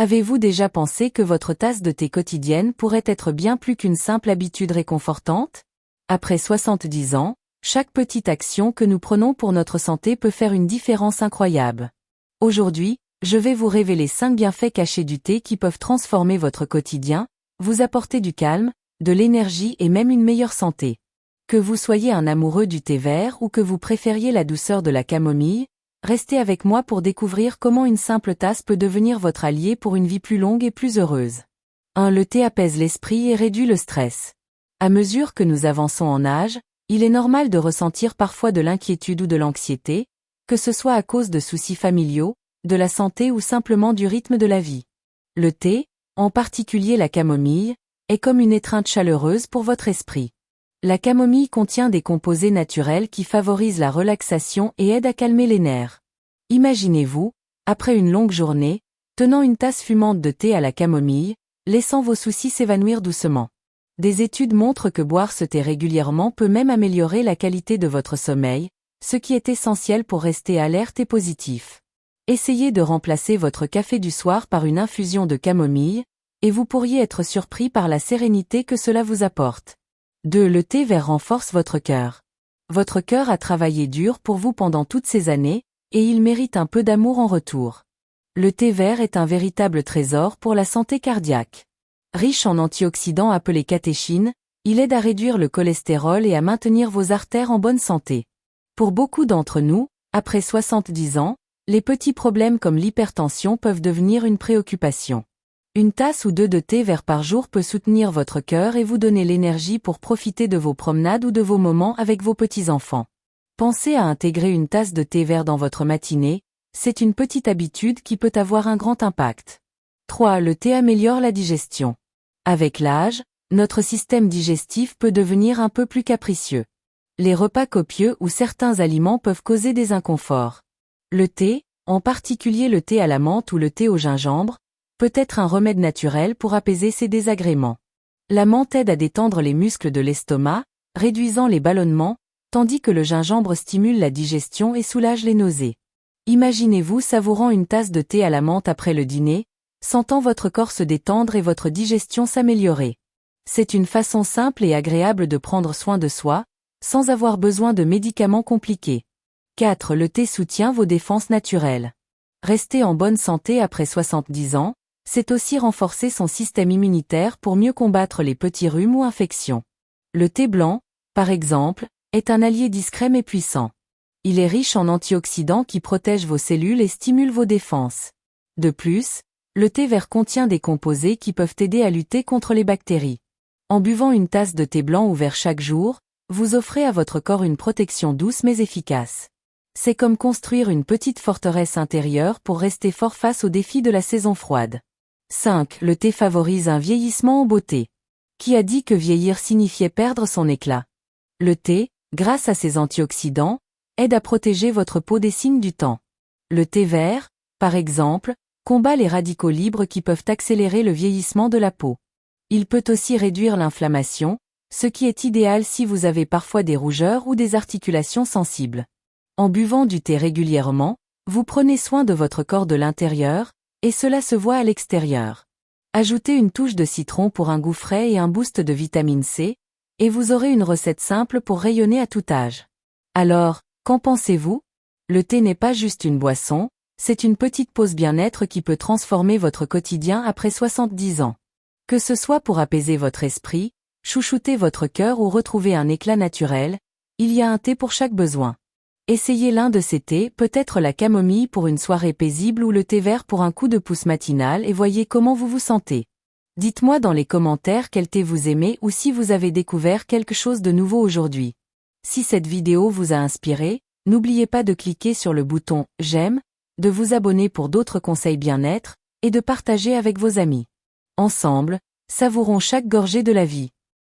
Avez-vous déjà pensé que votre tasse de thé quotidienne pourrait être bien plus qu'une simple habitude réconfortante? Après 70 ans, chaque petite action que nous prenons pour notre santé peut faire une différence incroyable. Aujourd'hui, je vais vous révéler 5 bienfaits cachés du thé qui peuvent transformer votre quotidien, vous apporter du calme, de l'énergie et même une meilleure santé. Que vous soyez un amoureux du thé vert ou que vous préfériez la douceur de la camomille, restez avec moi pour découvrir comment une simple tasse peut devenir votre allié pour une vie plus longue et plus heureuse. 1. Le thé apaise l'esprit et réduit le stress. À mesure que nous avançons en âge, il est normal de ressentir parfois de l'inquiétude ou de l'anxiété, que ce soit à cause de soucis familiaux, de la santé ou simplement du rythme de la vie. Le thé, en particulier la camomille, est comme une étreinte chaleureuse pour votre esprit. La camomille contient des composés naturels qui favorisent la relaxation et aident à calmer les nerfs. Imaginez-vous, après une longue journée, tenant une tasse fumante de thé à la camomille, laissant vos soucis s'évanouir doucement. Des études montrent que boire ce thé régulièrement peut même améliorer la qualité de votre sommeil, ce qui est essentiel pour rester alerte et positif. Essayez de remplacer votre café du soir par une infusion de camomille, et vous pourriez être surpris par la sérénité que cela vous apporte. 2. Le thé vert renforce votre cœur. Votre cœur a travaillé dur pour vous pendant toutes ces années, et il mérite un peu d'amour en retour. Le thé vert est un véritable trésor pour la santé cardiaque. Riche en antioxydants appelés catéchines, il aide à réduire le cholestérol et à maintenir vos artères en bonne santé. Pour beaucoup d'entre nous, après 70 ans, les petits problèmes comme l'hypertension peuvent devenir une préoccupation. Une tasse ou deux de thé vert par jour peut soutenir votre cœur et vous donner l'énergie pour profiter de vos promenades ou de vos moments avec vos petits-enfants. Pensez à intégrer une tasse de thé vert dans votre matinée, c'est une petite habitude qui peut avoir un grand impact. 3. Le thé améliore la digestion. Avec l'âge, notre système digestif peut devenir un peu plus capricieux. Les repas copieux ou certains aliments peuvent causer des inconforts. Le thé, en particulier le thé à la menthe ou le thé au gingembre, peut être un remède naturel pour apaiser ces désagréments. La menthe aide à détendre les muscles de l'estomac, réduisant les ballonnements, tandis que le gingembre stimule la digestion et soulage les nausées. Imaginez-vous savourant une tasse de thé à la menthe après le dîner, sentant votre corps se détendre et votre digestion s'améliorer. C'est une façon simple et agréable de prendre soin de soi, sans avoir besoin de médicaments compliqués. 4. Le thé soutient vos défenses naturelles. Rester en bonne santé après 70 ans, c'est aussi renforcer son système immunitaire pour mieux combattre les petits rhumes ou infections. Le thé blanc, par exemple, est un allié discret mais puissant. Il est riche en antioxydants qui protègent vos cellules et stimulent vos défenses. De plus, le thé vert contient des composés qui peuvent aider à lutter contre les bactéries. En buvant une tasse de thé blanc ou vert chaque jour, vous offrez à votre corps une protection douce mais efficace. C'est comme construire une petite forteresse intérieure pour rester fort face aux défis de la saison froide. 5. Le thé favorise un vieillissement en beauté. Qui a dit que vieillir signifiait perdre son éclat? Le thé, grâce à ses antioxydants, aide à protéger votre peau des signes du temps. Le thé vert, par exemple, combat les radicaux libres qui peuvent accélérer le vieillissement de la peau. Il peut aussi réduire l'inflammation, ce qui est idéal si vous avez parfois des rougeurs ou des articulations sensibles. En buvant du thé régulièrement, vous prenez soin de votre corps de l'intérieur, et cela se voit à l'extérieur. Ajoutez une touche de citron pour un goût frais et un boost de vitamine C, et vous aurez une recette simple pour rayonner à tout âge. Alors, qu'en pensez-vous? Le thé n'est pas juste une boisson, c'est une petite pause bien-être qui peut transformer votre quotidien après 70 ans. Que ce soit pour apaiser votre esprit, chouchouter votre cœur ou retrouver un éclat naturel, il y a un thé pour chaque besoin. Essayez l'un de ces thés, peut-être la camomille pour une soirée paisible ou le thé vert pour un coup de pouce matinal et voyez comment vous vous sentez. Dites-moi dans les commentaires quel thé vous aimez ou si vous avez découvert quelque chose de nouveau aujourd'hui. Si cette vidéo vous a inspiré, n'oubliez pas de cliquer sur le bouton « J'aime », de vous abonner pour d'autres conseils bien-être, et de partager avec vos amis. Ensemble, savourons chaque gorgée de la vie.